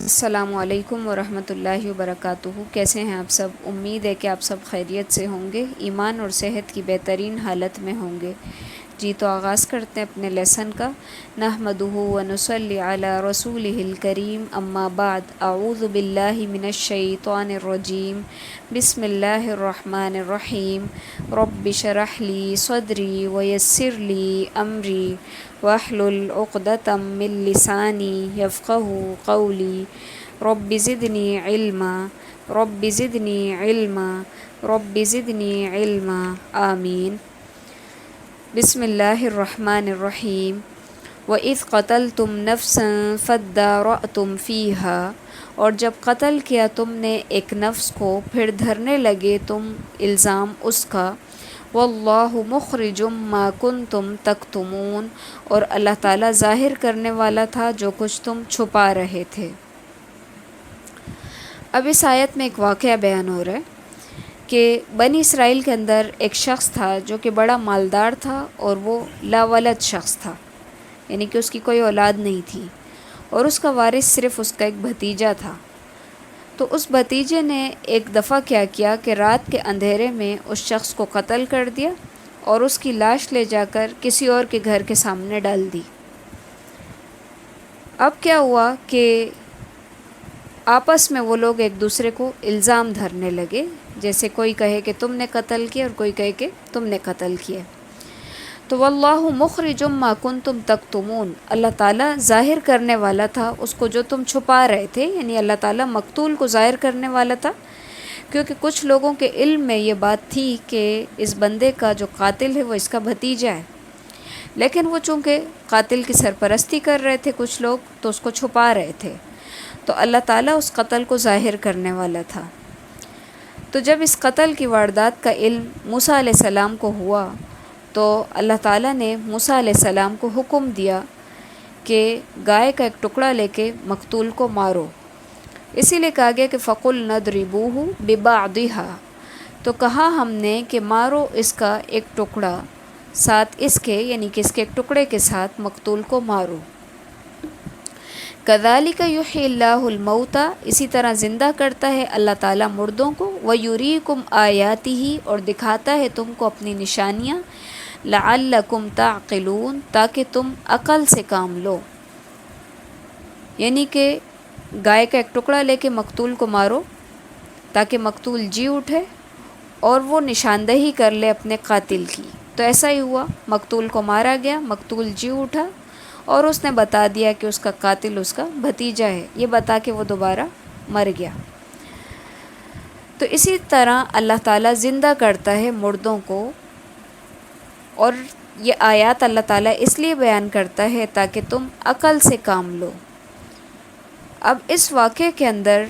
السلام علیکم ورحمۃ اللہ وبرکاتہ۔ کیسے ہیں آپ سب؟ امید ہے کہ آپ سب خیریت سے ہوں گے، ایمان اور صحت کی بہترین حالت میں ہوں گے۔ جی تو آغاز کرتے ہیں اپنے لیسن کا۔ نحمدہ ونصلی علی رسولہ الکریم، اما بعد، اعوذ باللہ من الشیطان الرجیم، بسم اللہ الرحمن الرحیم۔ رب اشرح لی صدری ویسر لی امری واحلل عقدۃ من لسانی یفقہوا قولی۔ رب زدنی علما، رب زدنی علما، رب زدنی علما، آمین۔ بسم اللہ الرحمن الرحیم۔ وَإِذْ قَتَلْتُمْ نَفْسًا فَادَّارَأْتُمْ فِيهَا، اور جب قتل کیا تم نے ایک نفس کو، پھر دھرنے لگے تم الزام اس کا۔ وَاللَّهُ مُخْرِجٌ مَا كُنْتُمْ تَكْتُمُونَ، اور اللہ تعالیٰ ظاہر کرنے والا تھا جو کچھ تم چھپا رہے تھے۔ اب اس آیت میں ایک واقعہ بیان ہو رہا ہے کہ بنی اسرائیل کے اندر ایک شخص تھا جو کہ بڑا مالدار تھا، اور وہ لاولد شخص تھا، یعنی کہ اس کی کوئی اولاد نہیں تھی، اور اس کا وارث صرف اس کا ایک بھتیجا تھا۔ تو اس بھتیجے نے ایک دفعہ کیا کیا کہ رات کے اندھیرے میں اس شخص کو قتل کر دیا، اور اس کی لاش لے جا کر کسی اور کے گھر کے سامنے ڈال دی۔ اب کیا ہوا کہ آپس میں وہ لوگ ایک دوسرے کو الزام دھرنے لگے، جیسے کوئی کہے کہ تم نے قتل کیا اور کوئی کہے کہ تم نے قتل کیا۔ تو واللہ مخرج ما کنتم تکتمون، اللہ تعالیٰ ظاہر کرنے والا تھا اس کو جو تم چھپا رہے تھے، یعنی اللہ تعالیٰ مقتول کو ظاہر کرنے والا تھا، کیونکہ کچھ لوگوں کے علم میں یہ بات تھی کہ اس بندے کا جو قاتل ہے وہ اس کا بھتیجا ہے، لیکن وہ چونکہ قاتل کی سرپرستی کر رہے تھے کچھ لوگ، تو اس کو چھپا رہے تھے، تو اللہ تعالیٰ اس قتل کو ظاہر کرنے والا تھا۔ تو جب اس قتل کی واردات کا علم موسیٰ علیہ السلام کو ہوا، تو اللہ تعالیٰ نے موسیٰ علیہ السلام کو حکم دیا کہ گائے کا ایک ٹکڑا لے کے مقتول کو مارو۔ اسی لیے کہا گیا کہ فَقُلْ نَضْرِبُوهُ بِبَعْضِهَا، تو کہا ہم نے کہ مارو اس کا ایک ٹکڑا ساتھ اس کے، یعنی کہ اس کے ایک ٹکڑے کے ساتھ مقتول کو مارو۔ كَذَلِكَ يُحْيِي اللَّهُ الْمَوْتَى، اسی طرح زندہ کرتا ہے اللہ تعالیٰ مردوں کو، وَيُرِيكُمْ آيَاتِهِ، اور دکھاتا ہے تم کو اپنی نشانیاں، لَعَلَّكُمْ تَعْقِلُونَ، تاکہ تم عقل سے کام لو۔ یعنی کہ گائے کا ایک ٹکڑا لے کے مقتول کو مارو تاکہ مقتول جی اٹھے اور وہ نشاندہی کر لے اپنے قاتل کی۔ تو ایسا ہی ہوا، مقتول کو مارا گیا، مقتول جی اٹھا اور اس نے بتا دیا کہ اس کا قاتل اس کا بھتیجا ہے، یہ بتا کے وہ دوبارہ مر گیا۔ تو اسی طرح اللہ تعالیٰ زندہ کرتا ہے مردوں کو، اور یہ آیات اللہ تعالیٰ اس لیے بیان کرتا ہے تاکہ تم عقل سے کام لو۔ اب اس واقعے کے اندر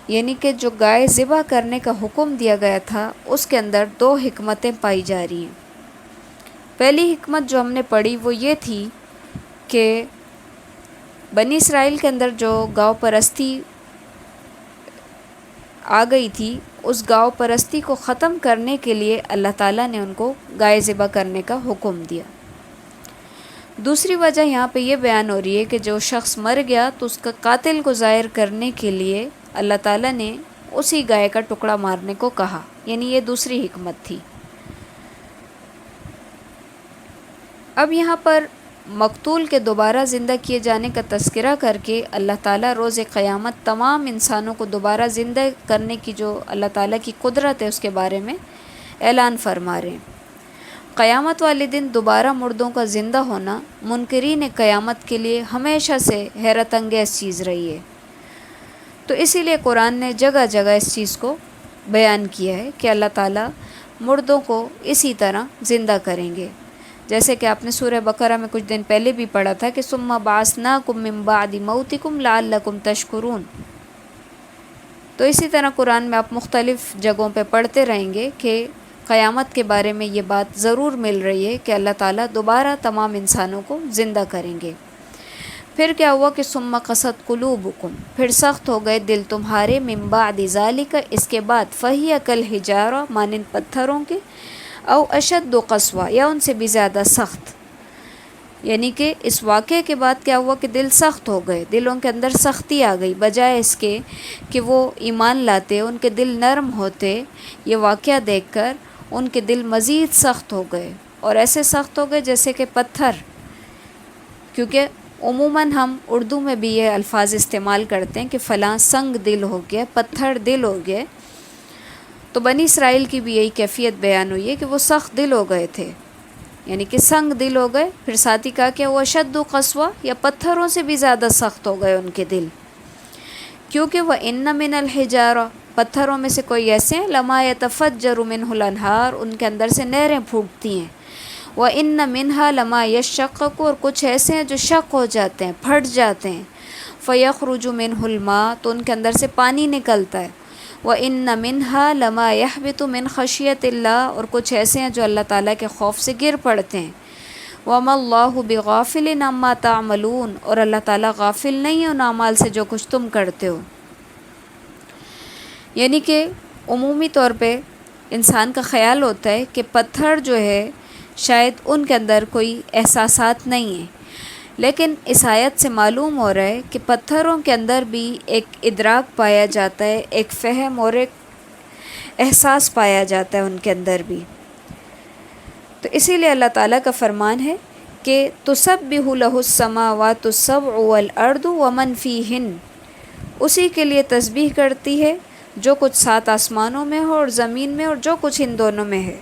یعنی کہ جو گائے ذبح کرنے کا حکم دیا گیا تھا، اس کے اندر دو حکمتیں پائی جا رہی ہیں۔ پہلی حکمت جو ہم نے پڑھی وہ یہ تھی کہ بنی اسرائیل کے اندر جو گاؤ پرستی آ گئی تھی، اس گاؤ پرستی کو ختم کرنے کے لیے اللہ تعالیٰ نے ان کو گائے ذبح کرنے کا حکم دیا۔ دوسری وجہ یہاں پہ یہ بیان ہو رہی ہے کہ جو شخص مر گیا تو اس کا قاتل کو ظاہر کرنے کے لیے اللہ تعالیٰ نے اسی گائے کا ٹکڑا مارنے کو کہا، یعنی یہ دوسری حکمت تھی۔ اب یہاں پر مقتول کے دوبارہ زندہ کیے جانے کا تذکرہ کر کے اللہ تعالیٰ روز قیامت تمام انسانوں کو دوبارہ زندہ کرنے کی جو اللہ تعالیٰ کی قدرت ہے اس کے بارے میں اعلان فرما رہے ہیں۔ قیامت والے دن دوبارہ مردوں کا زندہ ہونا منکرین قیامت کے لیے ہمیشہ سے حیرت انگیز چیز رہی ہے۔ تو اسی لیے قرآن نے جگہ جگہ اس چیز کو بیان کیا ہے کہ اللہ تعالیٰ مردوں کو اسی طرح زندہ کریں گے، جیسے کہ آپ نے سورہ بقرہ میں کچھ دن پہلے بھی پڑھا تھا کہ ثم بعثناکم من بعد موتکم لعلکم تشکرون۔ تو اسی طرح قرآن میں آپ مختلف جگہوں پہ پڑھتے رہیں گے کہ قیامت کے بارے میں یہ بات ضرور مل رہی ہے کہ اللہ تعالیٰ دوبارہ تمام انسانوں کو زندہ کریں گے۔ پھر کیا ہوا کہ ثم قست قلوبکم، پھر سخت ہو گئے دل تمہارے، من بعد ذالک، اس کے بعد، فہی کالحجارہ، مانند پتھروں کے، او اشد قسوہ، یا ان سے بھی زیادہ سخت، یعنی کہ اس واقعے کے بعد کیا ہوا کہ دل سخت ہو گئے، دلوں کے اندر سختی آ گئی، بجائے اس کے کہ وہ ایمان لاتے، ان کے دل نرم ہوتے۔ یہ واقعہ دیکھ کر ان کے دل مزید سخت ہو گئے، اور ایسے سخت ہو گئے جیسے کہ پتھر، کیونکہ عموماً ہم اردو میں بھی یہ الفاظ استعمال کرتے ہیں کہ فلاں سنگ دل ہو گیا، پتھر دل ہو گئے۔ تو بنی اسرائیل کی بھی یہی کیفیت بیان ہوئی ہے کہ وہ سخت دل ہو گئے تھے، یعنی کہ سنگ دل ہو گئے۔ پھر ساتھ ہی کہا کہ وہ اشد قسوہ، یا پتھروں سے بھی زیادہ سخت ہو گئے ان کے دل، کیونکہ وہ ان من الحجارہ، پتھروں میں سے کوئی ایسے ہیں لما یتفجر منہ الانہار، ان کے اندر سے نہریں پھوٹتی ہیں، وَإِنَّ مِنْهَا لَمَا يَشَّقَّقُ، اور کچھ ایسے ہیں جو شق ہو جاتے ہیں، پھٹ جاتے ہیں، فَيَخْرُجُ مِنْهُ الْمَاءُ، تو ان کے اندر سے پانی نکلتا ہے، وَإِنَّ مِنْهَا لَمَا يَحْبِطُ مِنْ خَشْيَةِ اللَّهِ، اور کچھ ایسے ہیں جو اللہ تعالیٰ کے خوف سے گر پڑتے ہیں، وَمَا اللَّهُ بِغَافِلٍ عَمَّا تَعْمَلُونَ، اور اللہ تعالیٰ غافل نہیں ہے ان اعمال سے جو کچھ تم کرتے ہو۔ یعنی کہ عمومی طور پہ انسان کا خیال ہوتا ہے کہ پتھر جو ہے شاید ان کے اندر کوئی احساسات نہیں ہیں، لیکن اس آیت سے معلوم ہو رہا ہے کہ پتھروں کے اندر بھی ایک ادراک پایا جاتا ہے، ایک فہم اور ایک احساس پایا جاتا ہے ان کے اندر بھی۔ تو اسی لیے اللہ تعالیٰ کا فرمان ہے کہ تسبح لہ السماوات السبع والارض ومن فیہن، اسی کے لیے تسبیح کرتی ہے جو کچھ 7 آسمانوں میں ہو اور زمین میں، اور جو کچھ ان دونوں میں ہے،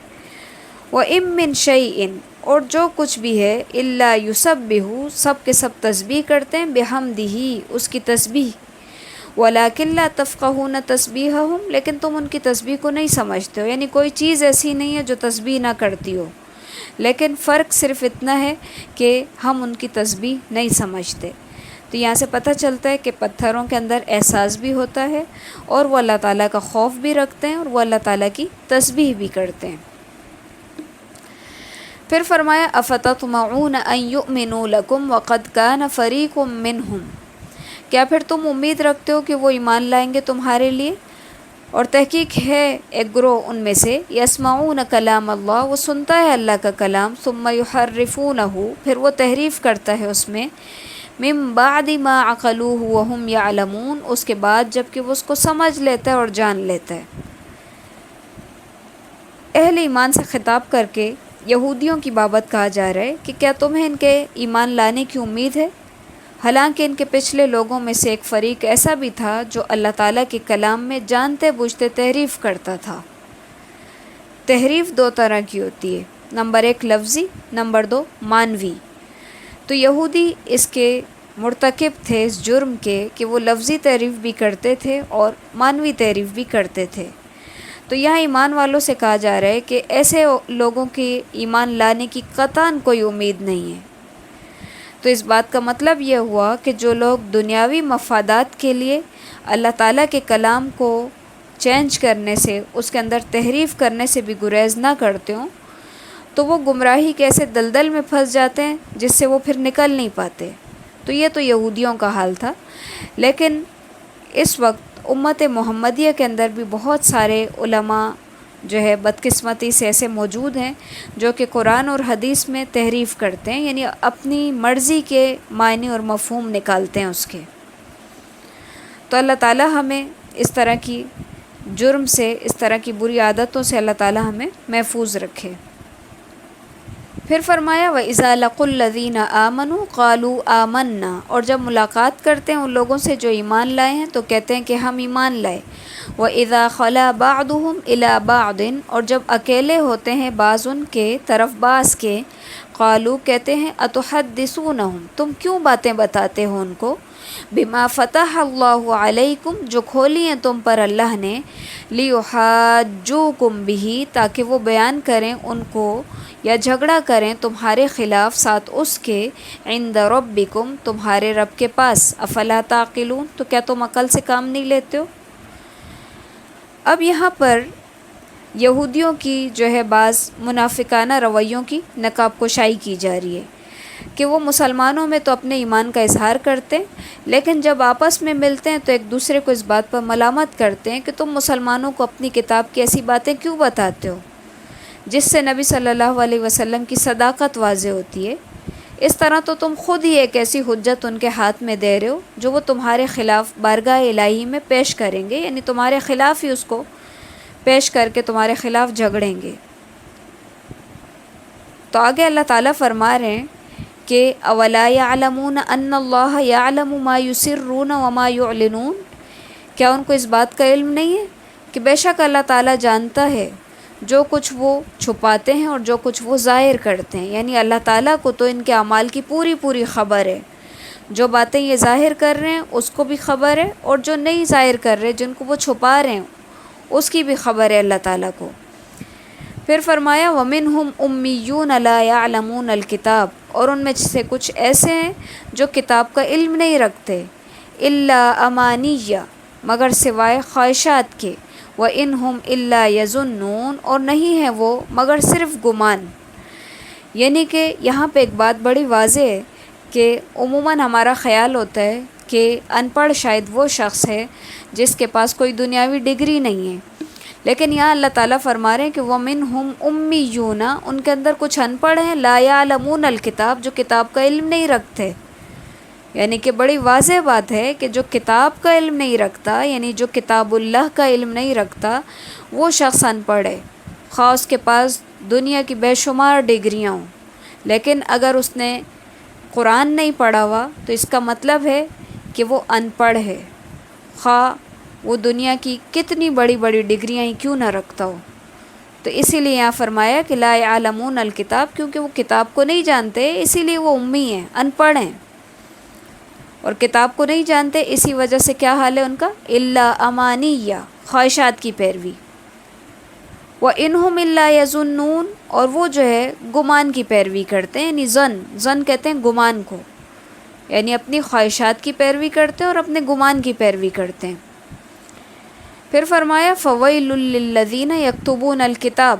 وَإِن مِّن شَيْءٍ، اور جو کچھ بھی ہے، إِلَّا يُسَبِّحُ، سب کے سب تسبیح کرتے ہیں، بِحَمْدِهِ، اس کی تسبیح، وَلَٰكِن لَّا تَفْقَهُونَ تَسْبِيحَهُمْ، لیکن تم ان کی تسبیح کو نہیں سمجھتے ہو، یعنی کوئی چیز ایسی نہیں ہے جو تسبیح نہ کرتی ہو، لیکن فرق صرف اتنا ہے کہ ہم ان کی تسبیح نہیں سمجھتے۔ تو یہاں سے پتہ چلتا ہے کہ پتھروں کے اندر احساس بھی ہوتا ہے، اور وہ اللہ تعالیٰ کا خوف بھی رکھتے ہیں، اور وہ اللہ تعالیٰ کی تسبیح بھی کرتے ہیں۔ پھر فرمایا افتطمعون ان یؤمنوا لکم وقد کان فریق منہم، کیا پھر تم امید رکھتے ہو کہ وہ ایمان لائیں گے تمہارے لیے، اور تحقیق ہے ایک گروہ ان میں سے، یسمعون کلام اللہ، وہ سنتا ہے اللہ کا کلام، ثم یحرفونہ، پھر وہ تحریف کرتا ہے اس میں، من بعد ما عقلوہ وہم یعلمون، اس کے بعد جب کہ وہ اس کو سمجھ لیتا ہے اور جان لیتا ہے۔ اہل ایمان سے خطاب کر کے یہودیوں کی بابت کہا جا رہا ہے کہ کیا تمہیں ان کے ایمان لانے کی امید ہے، حالانکہ ان کے پچھلے لوگوں میں سے ایک فریق ایسا بھی تھا جو اللہ تعالیٰ کے کلام میں جانتے بوجھتے تحریف کرتا تھا۔ تحریف 2 طرح کی ہوتی ہے، نمبر 1 لفظی، نمبر 2 معنوی۔ تو یہودی اس کے مرتکب تھے اس جرم کے کہ وہ لفظی تحریف بھی کرتے تھے اور معنوی تحریف بھی کرتے تھے۔ تو یہاں ایمان والوں سے کہا جا رہا ہے کہ ایسے لوگوں کے ایمان لانے کی قطعاً کوئی امید نہیں ہے۔ تو اس بات کا مطلب یہ ہوا کہ جو لوگ دنیاوی مفادات کے لیے اللہ تعالیٰ کے کلام کو چینج کرنے سے، اس کے اندر تحریف کرنے سے بھی گریز نہ کرتے ہوں، تو وہ گمراہی کے ایسے دلدل میں پھنس جاتے ہیں جس سے وہ پھر نکل نہیں پاتے۔ تو یہ تو یہودیوں کا حال تھا، لیکن اس وقت امت محمدیہ کے اندر بھی بہت سارے علماء جو ہے بدقسمتی سے ایسے موجود ہیں جو کہ قرآن اور حدیث میں تحریف کرتے ہیں، یعنی اپنی مرضی کے معنی اور مفہوم نکالتے ہیں اس کے۔ تو اللہ تعالیٰ ہمیں اس طرح کی جرم سے، اس طرح کی بری عادتوں سے اللہ تعالیٰ ہمیں محفوظ رکھے۔ پھر فرمایا وَإِذَا لَقُوا الَّذِينَ آمَنُوا قَالُوا آمَنَّا، اور جب ملاقات کرتے ہیں ان لوگوں سے جو ایمان لائے ہیں تو کہتے ہیں کہ ہم ایمان لائے۔ وَإِذَا خَلَا بَعْضُهُمْ إِلَى بَعْضٍ، اور جب اکیلے ہوتے ہیں بعض ان کے طرف بعض کے، قالوا کہتے ہیں أَتُحَدِّثُونَهُمْ، تم کیوں باتیں بتاتے ہو ان کو، بِمَا فَتَحَ اللَّهُ عَلَيْكُمْ، جو کھولی ہیں تم پر اللہ نے، لِيُحَاجُّوكُمْ بِهِ، تاکہ وہ بیان کریں ان کو یا جھگڑا کریں تمہارے خلاف ساتھ اس کے، عند ربکم، تمہارے رب کے پاس، افلا تعقلون، تو کیا تم عقل سے کام نہیں لیتے ہو۔ اب یہاں پر یہودیوں کی جو ہے بعض منافقانہ رویوں کی نقاب کشائی کی جا رہی ہے کہ وہ مسلمانوں میں تو اپنے ایمان کا اظہار کرتے ہیں، لیکن جب آپس میں ملتے ہیں تو ایک دوسرے کو اس بات پر ملامت کرتے ہیں کہ تم مسلمانوں کو اپنی کتاب کی ایسی باتیں کیوں بتاتے ہو، جس سے نبی صلی اللہ علیہ وسلم کی صداقت واضح ہوتی ہے۔ اس طرح تو تم خود ہی ایک ایسی حجت ان کے ہاتھ میں دے رہے ہو جو وہ تمہارے خلاف بارگاہ الہی میں پیش کریں گے، یعنی تمہارے خلاف ہی اس کو پیش کر کے تمہارے خلاف جھگڑیں گے۔ تو آگے اللہ تعالیٰ فرما رہے ہیں کہ اولا یعلمون ان اللہ یعلم ما یسرون وما یعلنون، کیا ان کو اس بات کا علم نہیں ہے کہ بے شک اللہ تعالیٰ جانتا ہے جو کچھ وہ چھپاتے ہیں اور جو کچھ وہ ظاہر کرتے ہیں، یعنی اللہ تعالیٰ کو تو ان کے اعمال کی پوری خبر ہے، جو باتیں یہ ظاہر کر رہے ہیں اس کو بھی خبر ہے، اور جو نہیں ظاہر کر رہے جن کو وہ چھپا رہے ہیں اس کی بھی خبر ہے اللہ تعالیٰ کو۔ پھر فرمایا وَمِنْهُمْ أُمِّيُّونَ لَا يَعْلَمُونَ الْكِتَابَ، اور ان میں سے کچھ ایسے ہیں جو کتاب کا علم نہیں رکھتے، إِلَّا أَمَانِيَّ، مگر سوائے خواہشات کے، وَإِنْهُمْ إِلَّا يَظُنُّونَ، اور نہیں ہیں وہ مگر صرف گمان۔ یعنی کہ یہاں پہ ایک بات بڑی واضح ہے کہ عموماً ہمارا خیال ہوتا ہے کہ ان پڑھ شاید وہ شخص ہے جس کے پاس کوئی دنیاوی ڈگری نہیں ہے، لیکن یہاں اللہ تعالیٰ فرما رہے ہیں کہ وَمِنْهُمْ أُمِّيُّونَ، ان کے اندر کچھ ان پڑھ ہیں، لَا يَعْلَمُونَ الْكِتَابَ، جو کتاب کا علم نہیں رکھتے۔ یعنی کہ بڑی واضح بات ہے کہ جو کتاب کا علم نہیں رکھتا، یعنی جو کتاب اللہ کا علم نہیں رکھتا، وہ شخص ان پڑھ ہے، خواہ اس کے پاس دنیا کی بے شمار ڈگریاں ہوں، لیکن اگر اس نے قرآن نہیں پڑھا ہوا تو اس کا مطلب ہے کہ وہ ان پڑھ ہے، خواہ وہ دنیا کی کتنی بڑی ڈگریاں ہی کیوں نہ رکھتا ہو۔ تو اسی لیے یہاں فرمایا کہ لا یعلمون الکتاب، کیونکہ وہ کتاب کو نہیں جانتے، اسی لیے وہ امی ہیں، ان پڑھ ہیں، اور کتاب کو نہیں جانتے، اسی وجہ سے کیا حال ہے ان کا، الا امانیہ، خواہشات کی پیروی۔ وَإِنْهُمْ إِلَّا يَظُنُّونَ، اور وہ جو ہے گمان کی پیروی کرتے ہیں، یعنی ظن کہتے ہیں گمان کو، یعنی اپنی خواہشات کی پیروی کرتے ہیں اور اپنے گمان کی پیروی کرتے ہیں۔ پھر فرمایا فَوَيْلٌ لِّلَّذِينَ يَكْتُبُونَ الْكِتَابَ،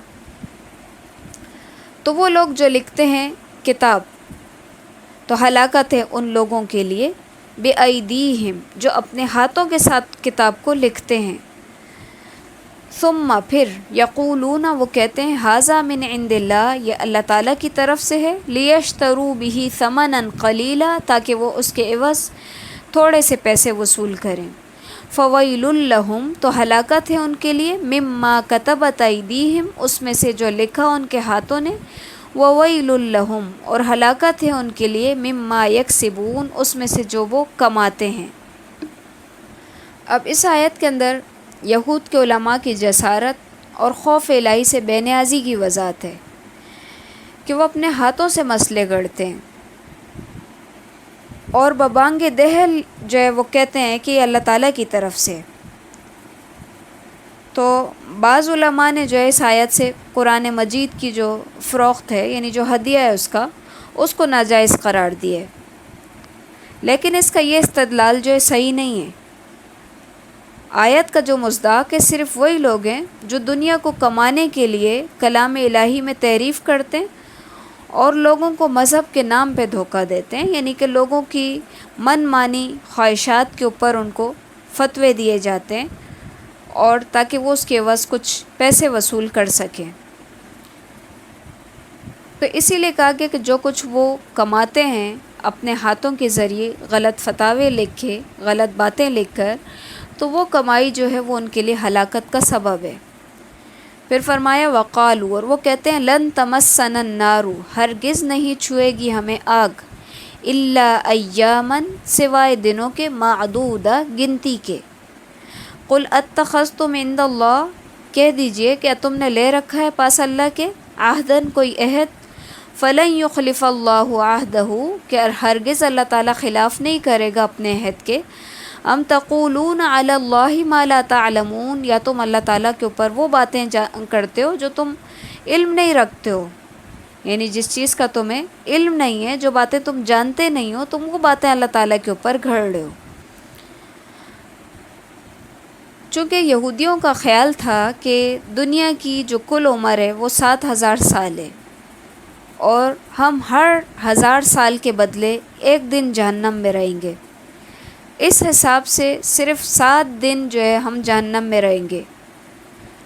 تو وہ لوگ جو لکھتے ہیں کتاب، تو ہلاکت ہے ان لوگوں کے لیے، بِأَيْدِيهِمْ، جو اپنے ہاتھوں کے ساتھ کتاب کو لکھتے ہیں، ثم پھر یقولون، وہ کہتے ہیں، ھذا من عند اللہ، یہ اللہ تعالیٰ کی طرف سے ہے، لیشتروا بہ ثمنا قلیلا، تاکہ وہ اس کے عوض تھوڑے سے پیسے وصول کریں۔ فویل لہم، تو ہلاکت ہے ان کے لیے، مما کتبت ایدیہم، اس میں سے جو لکھا ان کے ہاتھوں نے، وویل لہم، اور ہلاکت ہے ان کے لیے، مما یکسبون، اس میں سے جو وہ کماتے ہیں۔ اب اس آیت کے اندر یہود کے علماء کی جسارت اور خوف الہی سے بے نیازی کی وضاحت ہے کہ وہ اپنے ہاتھوں سے مسئلے گڑھتے ہیں، اور ببانگ دہل جو ہے وہ کہتے ہیں کہ یہ اللہ تعالیٰ کی طرف سے۔ تو بعض علماء نے جو ہے اس آیت سے قرآن مجید کی جو فروخت ہے، یعنی جو ہدیہ ہے اس کو ناجائز قرار دیا ہے، لیکن اس کا یہ استدلال جو ہے صحیح نہیں ہے۔ آیت کا جو مصداق ہے صرف وہی لوگ ہیں جو دنیا کو کمانے کے لیے کلام الہی میں تعریف کرتے ہیں اور لوگوں کو مذہب کے نام پہ دھوکہ دیتے ہیں، یعنی کہ لوگوں کی من مانی خواہشات کے اوپر ان کو فتوے دیے جاتے ہیں، اور تاکہ وہ اس کے عوض کچھ پیسے وصول کر سکیں۔ تو اسی لیے کہا گیا کہ جو کچھ وہ کماتے ہیں اپنے ہاتھوں کے ذریعے، غلط فتاوے لکھ کے، غلط باتیں لکھ کر، تو وہ کمائی جو ہے وہ ان کے لیے ہلاکت کا سبب ہے۔ پھر فرمایا وقالو، اور وہ کہتے ہیں، لن تمسنا النار، ہرگز نہیں چھوئے گی ہمیں آگ، الا ایاما، سوائے دنوں کے، معدودہ، گنتی کے۔ قل اتخذتم عند اللہ، کہہ دیجئے کہ تم نے لے رکھا ہے پاس اللہ کے، عہدن، کوئی عہد، فلن یخلف اللہ عہدہ، کہ ہرگز اللہ تعالیٰ خلاف نہیں کرے گا اپنے عہد کے، ام تقولون علی اللہ ما لا تعلمون، یا تم اللہ تعالیٰ کے اوپر وہ باتیں کرتے ہو جو تم علم نہیں رکھتے ہو، یعنی جس چیز کا تمہیں علم نہیں ہے، جو باتیں تم جانتے نہیں ہو، تم وہ باتیں اللہ تعالیٰ کے اوپر گھڑ رہے ہو۔ چونکہ یہودیوں کا خیال تھا کہ دنیا کی جو کل عمر ہے وہ 7000 سال ہے، اور ہم ہر 1000 سال کے بدلے ایک دن جہنم میں رہیں گے، اس حساب سے صرف 7 دن جو ہے ہم جہنم میں رہیں گے۔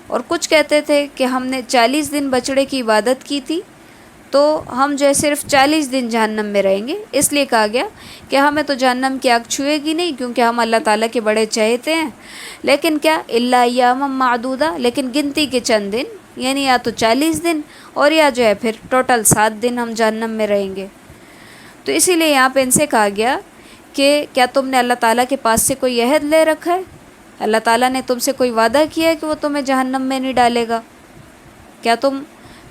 اور کچھ کہتے تھے کہ ہم نے 40 دن بچڑے کی عبادت کی تھی تو ہم جو ہے صرف 40 دن جہنم میں رہیں گے. اس لیے کہا گیا کہ ہمیں تو جہنم کی آگ چھوئے گی نہیں، کیونکہ ہم اللہ تعالیٰ کے بڑے چہتے ہیں. لیکن کیا الا ایاما معدودہ، لیکن گنتی کے چند دن، یعنی یا تو 40 دن اور یا جو ہے پھر ٹوٹل 7 دن ہم جہنم میں رہیں گے. تو اسی لیے یہاں پہ ان سے کہا گیا کہ کیا تم نے اللہ تعالیٰ کے پاس سے کوئی عہد لے رکھا ہے؟ اللہ تعالیٰ نے تم سے کوئی وعدہ کیا ہے کہ وہ تمہیں جہنم میں نہیں ڈالے گا؟ کیا تم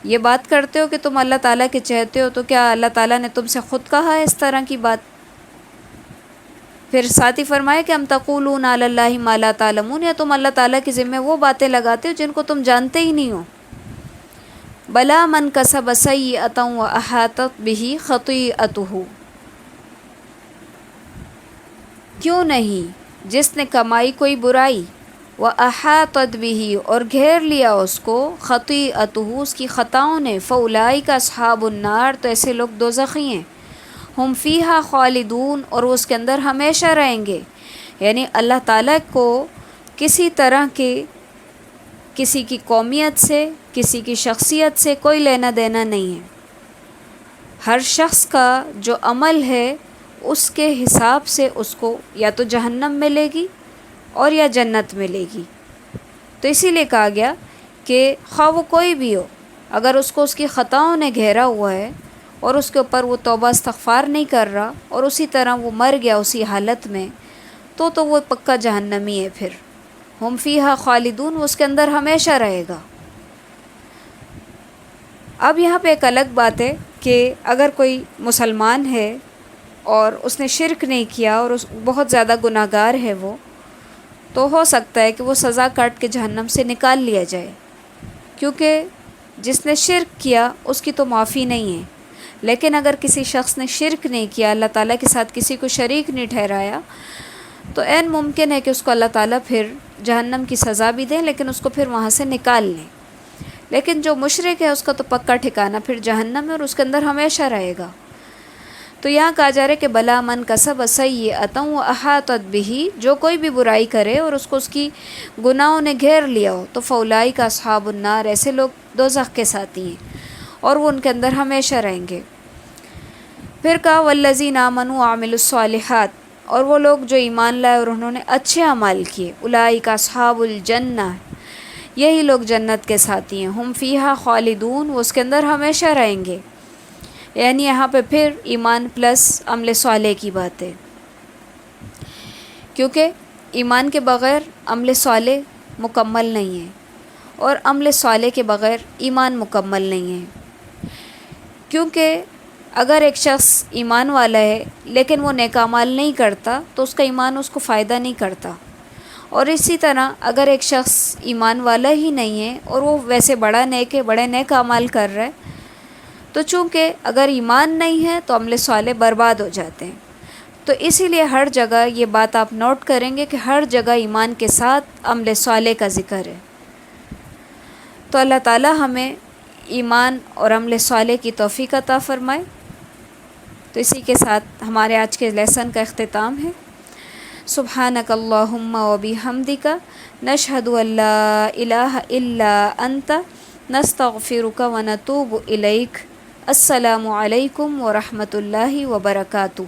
یہ بات کرتے ہو کہ تم اللہ تعالیٰ کے چہتے ہو؟ تو کیا اللہ تعالیٰ نے تم سے خود کہا ہے اس طرح کی بات؟ پھر ساتھ ہی فرمایا کہ ہم تقولون علی اللہ ما لا تعلمون، یا تم اللہ تعالیٰ کے ذمہ وہ باتیں لگاتے ہو جن کو تم جانتے ہی نہیں ہو. بلا من کسب سیئۃ واحاطت بہ خطیئتہ، کیوں نہیں جس نے کمائی کوئی برائی، واحاطت بہ اور گھیر لیا اس کو، خطیئتہ اس کی خطاؤں نے، فاولئک اصحاب النار تو ایسے لوگ دوزخی ہیں، ہم فیہا خالدون اور وہ اس کے اندر ہمیشہ رہیں گے. یعنی اللہ تعالیٰ کو کسی طرح کے، کسی کی قومیت سے، کسی کی شخصیت سے کوئی لینا دینا نہیں ہے. ہر شخص کا جو عمل ہے اس کے حساب سے اس کو یا تو جہنم ملے گی اور یا جنت ملے گی. تو اسی لیے کہا گیا کہ خواہ وہ کوئی بھی ہو، اگر اس کو اس کی خطاؤں نے گھیرا ہوا ہے اور اس کے اوپر وہ توبہ استغفار نہیں کر رہا اور اسی طرح وہ مر گیا اسی حالت میں، تو وہ پکا جہنمی ہے. پھر ہم فیہا خالدون، وہ اس کے اندر ہمیشہ رہے گا. اب یہاں پہ ایک الگ بات ہے کہ اگر کوئی مسلمان ہے اور اس نے شرک نہیں کیا اور بہت زیادہ گناہ گار ہے وہ، تو ہو سکتا ہے کہ وہ سزا کاٹ کے جہنم سے نکال لیا جائے، کیونکہ جس نے شرک کیا اس کی تو معافی نہیں ہے. لیکن اگر کسی شخص نے شرک نہیں کیا، اللہ تعالیٰ کے ساتھ کسی کو شریک نہیں ٹھہرایا، تو عین ممکن ہے کہ اس کو اللہ تعالیٰ پھر جہنم کی سزا بھی دیں، لیکن اس کو پھر وہاں سے نکال لیں. لیکن جو مشرک ہے اس کا تو پکا ٹھکانہ پھر جہنم ہے اور اس کے اندر ہمیشہ رہے گا. تو یہاں کہا جا رہا ہے کہ بلا من کسب سیئۃ واحاطت بہ، جو کوئی بھی برائی کرے اور اس کو اس کی گناہوں نے گھیر لیا ہو، تو فاولئک اصحاب النار ایسے لوگ دوزخ کے ساتھی ہیں اور وہ ان کے اندر ہمیشہ رہیں گے. پھر کہا والذین آمنوا وعملوا الصالحات، اور وہ لوگ جو ایمان لائے اور انہوں نے اچھے اعمال کیے، اولئک اصحاب الجنہ، یہی لوگ جنت کے ساتھی ہیں، ہم فیہا خالدون، وہ اس کے اندر ہمیشہ رہیں گے. یعنی یہاں پہ پھر ایمان پلس عمل صالح کی بات ہے، کیونکہ ایمان کے بغیر عمل صالح مکمل نہیں ہے اور عمل صالح کے بغیر ایمان مکمل نہیں ہے. کیونکہ اگر ایک شخص ایمان والا ہے لیکن وہ نیک اعمال نہیں کرتا تو اس کا ایمان اس کو فائدہ نہیں کرتا. اور اسی طرح اگر ایک شخص ایمان والا ہی نہیں ہے اور وہ ویسے بڑا نیک ہے، بڑے نیک اعمال کر رہا ہے، تو چونکہ اگر ایمان نہیں ہے تو عمل صالح برباد ہو جاتے ہیں. تو اسی لیے ہر جگہ یہ بات آپ نوٹ کریں گے کہ ہر جگہ ایمان کے ساتھ عمل صالح کا ذکر ہے. تو اللہ تعالی ہمیں ایمان اور عمل صالح کی توفیق عطا فرمائے. تو اسی کے ساتھ ہمارے آج کے لیسن کا اختتام ہے. سبحانک اللہم و بحمدک، نشہد ان لا الہ الا انت، نستغفرک و نتوب الیک. السلام علیکم ورحمۃ اللہ وبرکاتہ.